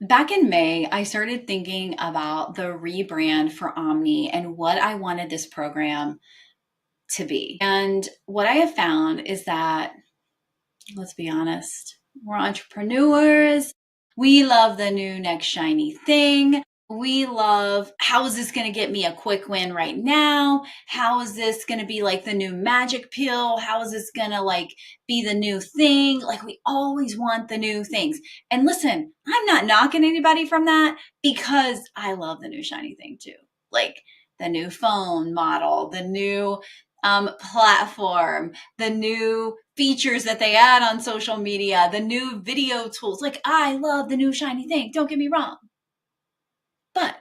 Back in May, I started thinking about the rebrand for Omni and what I wanted this program to be. And what I have found is that, let's be honest, we're entrepreneurs. We love the new next shiny thing. We love, how is this going to get me a quick win right now? How is this going to be like the new magic pill? How is this going to like be the new thing? Like we always want the new things. And listen, I'm not knocking anybody from that because I love the new shiny thing too. Like the new phone model, the new platform, the new features that they add on social media, the new video tools. Like I love the new shiny thing. Don't get me wrong. But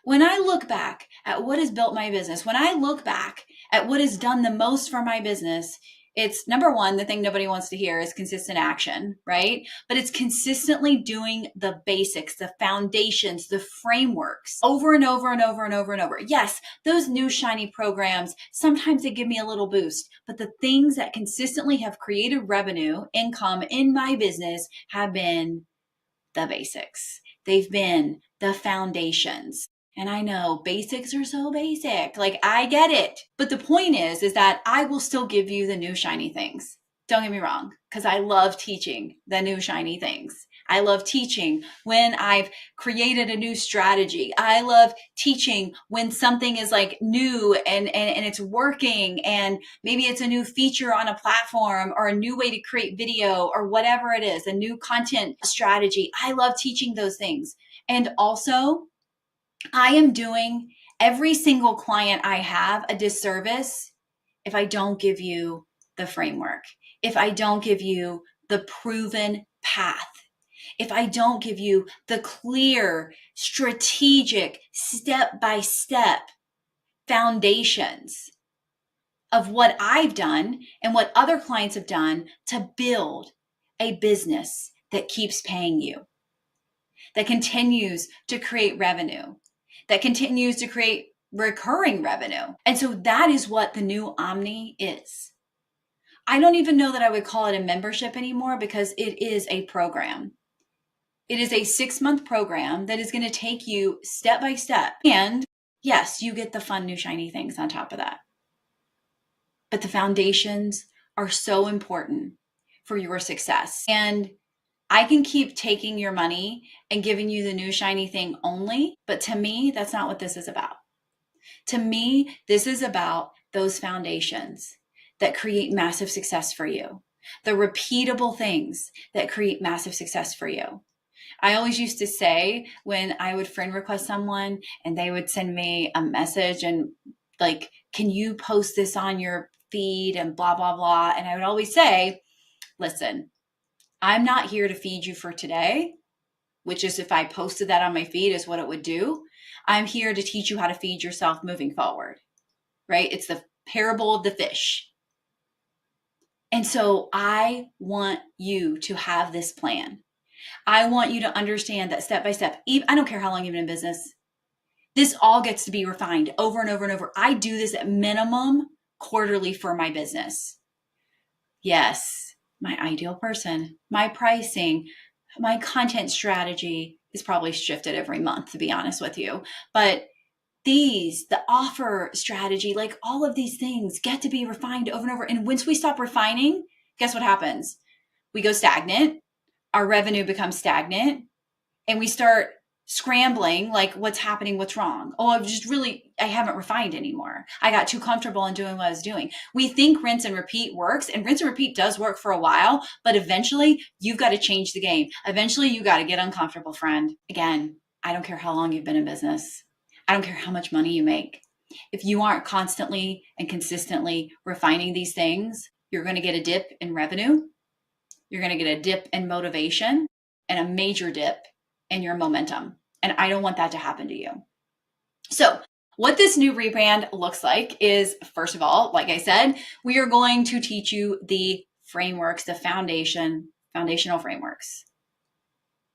when I look back at what has built my business, when I look back at what has done the most for my business, it's number one, the thing nobody wants to hear is consistent action, right? But it's consistently doing the basics, the foundations, the frameworks over and over and over and over and over. Yes, those new shiny programs, sometimes they give me a little boost, but the things that consistently have created revenue, income in my business have been the basics. They've been the foundations. And I know basics are so basic. Like I get it. But the point is that I will still give you the new shiny things. Don't get me wrong, because I love teaching the new shiny things. I love teaching when I've created a new strategy. I love teaching when something is like new and it's working, and maybe it's a new feature on a platform or a new way to create video or whatever it is, a new content strategy. I love teaching those things. And also, I am doing every single client I have a disservice if I don't give you the framework, if I don't give you the proven path, if I don't give you the clear, strategic, step by step foundations of what I've done and what other clients have done to build a business that keeps paying you, that continues to create revenue, that continues to create recurring revenue. And so that is what the new Omni is. I don't even know that I would call it a membership anymore because it is a program. It is a 6-month program that is going to take you step by step. And yes, you get the fun, new, shiny things on top of that. But the foundations are so important for your success. And I can keep taking your money and giving you the new shiny thing only, but to me, that's not what this is about. To me, this is about those foundations that create massive success for you, the repeatable things that create massive success for you. I always used to say when I would friend request someone and they would send me a message and like, can you post this on your feed and blah, blah, blah. And I would always say, listen, I'm not here to feed you for today, which is if I posted that on my feed is what it would do. I'm here to teach you how to feed yourself moving forward, right? It's the parable of the fish. And so I want you to have this plan. I want you to understand that step by step, I don't care how long you've been in business, this all gets to be refined over and over and over. I do this at minimum quarterly for my business. Yes, my ideal person, my pricing, my content strategy is probably shifted every month, to be honest with you. But the offer strategy, like all of these things get to be refined over and over. And once we stop refining, guess what happens? We go stagnant, our revenue becomes stagnant, and we start scrambling like what's happening, what's wrong. Oh, I haven't refined anymore. I got too comfortable in doing what I was doing. We think rinse and repeat works, and rinse and repeat does work for a while, but eventually you've got to change the game. Eventually you got to get uncomfortable, friend. Again, I don't care how long you've been in business. I don't care how much money you make. If you aren't constantly and consistently refining these things, you're going to get a dip in revenue. You're going to get a dip in motivation and a major dip in your momentum. And I don't want that to happen to you. So what this new rebrand looks like is, first of all, like I said, we are going to teach you the frameworks, the foundational frameworks.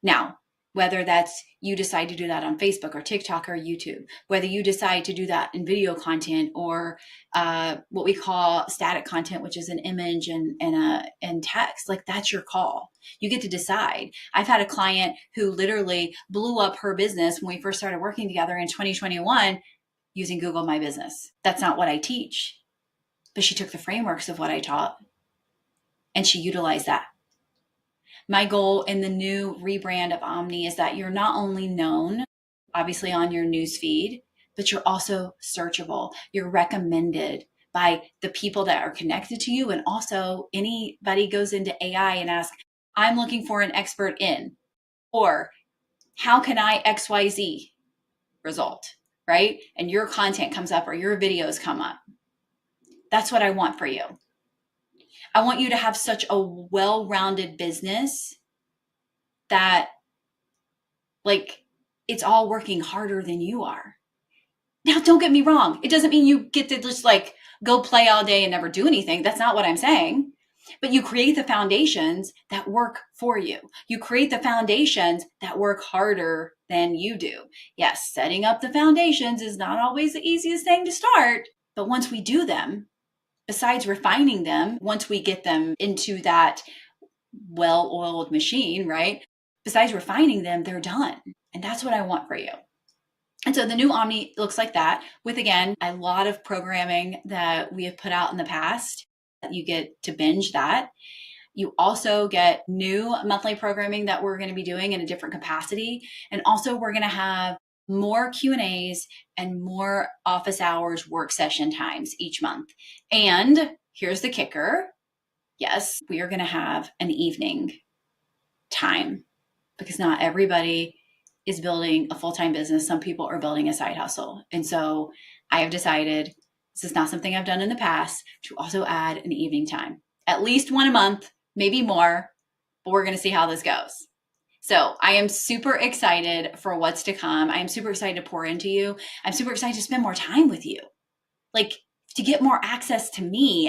Now, whether that's you decide to do that on Facebook or TikTok or YouTube, whether you decide to do that in video content or what we call static content, which is an image and text, like that's your call. You get to decide. I've had a client who literally blew up her business when we first started working together in 2021 using Google My Business. That's not what I teach, but she took the frameworks of what I taught and she utilized that. My goal in the new rebrand of Omni is that you're not only known, obviously on your news feed, but you're also searchable. You're recommended by the people that are connected to you. And also anybody goes into AI and asks, I'm looking for an expert in, or how can I XYZ result, right? And your content comes up or your videos come up. That's what I want for you. I want you to have such a well-rounded business that like it's all working harder than you are. Now, don't get me wrong. It doesn't mean you get to just like go play all day and never do anything. That's not what I'm saying. But you create the foundations that work for you. You create the foundations that work harder than you do. Yes, setting up the foundations is not always the easiest thing to start. But once we do them, besides refining them, once we get them into that well-oiled machine, right? Besides refining them, they're done. And that's what I want for you. And so the new Omni looks like that with, again, a lot of programming that we have put out in the past. You get to binge that. You also get new monthly programming that we're going to be doing in a different capacity. And also we're going to have more Q&As and more office hours work session times each month. And here's the kicker. Yes, we are going to have an evening time because not everybody is building a full-time business. Some people are building a side hustle. And so I have decided, this is not something I've done in the past, to also add an evening time, at least one a month, maybe more, but we're going to see how this goes. So I am super excited for what's to come. I am super excited to pour into you. I'm super excited to spend more time with you. Like, to get more access to me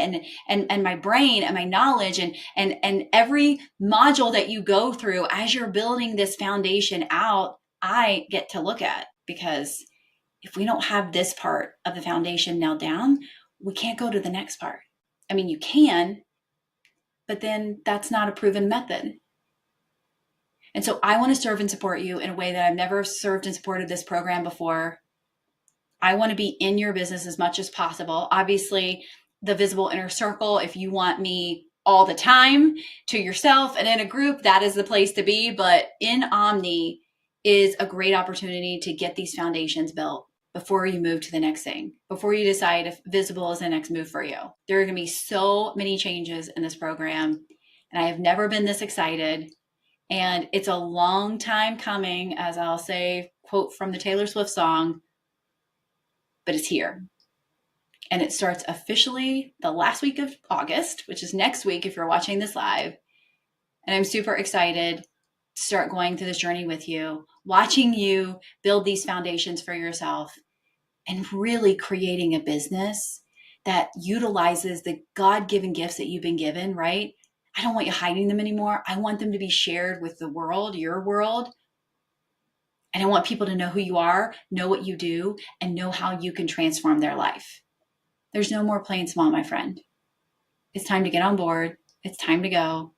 and my brain and my knowledge and every module that you go through as you're building this foundation out, I get to look at, because if we don't have this part of the foundation nailed down, we can't go to the next part. I mean, you can, but then that's not a proven method. And so I want to serve and support you in a way that I've never served and supported this program before. I want to be in your business as much as possible. Obviously, the visible inner circle, if you want me all the time to yourself and in a group, that is the place to be. But in Omni is a great opportunity to get these foundations built before you move to the next thing, before you decide if visible is the next move for you. There are going to be so many changes in this program, and I have never been this excited. And it's a long time coming, as I'll say, quote from the Taylor Swift song, but it's here. And it starts officially the last week of August, which is next week if you're watching this live. And I'm super excited to start going through this journey with you, watching you build these foundations for yourself and really creating a business that utilizes the God-given gifts that you've been given, right? I don't want you hiding them anymore. I want them to be shared with the world, your world. And I want people to know who you are, know what you do, and know how you can transform their life. There's no more playing small, my friend. It's time to get on board. It's time to go.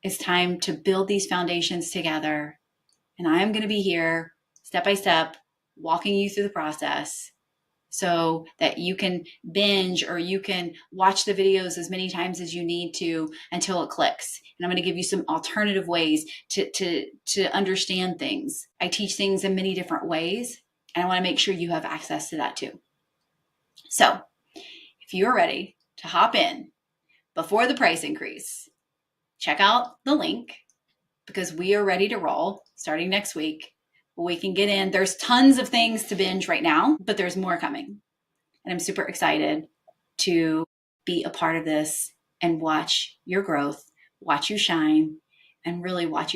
It's time to build these foundations together. And I am going to be here step by step, walking you through the process so that you can binge or you can watch the videos as many times as you need to until it clicks. And I'm going to give you some alternative ways to understand things. I teach things in many different ways, and I want to make sure you have access to that too. So if you're ready to hop in before the price increase, check out the link, because we are ready to roll starting next week. We can get in. There's tons of things to binge right now, but there's more coming. And I'm super excited to be a part of this and watch your growth, watch you shine, and really watch you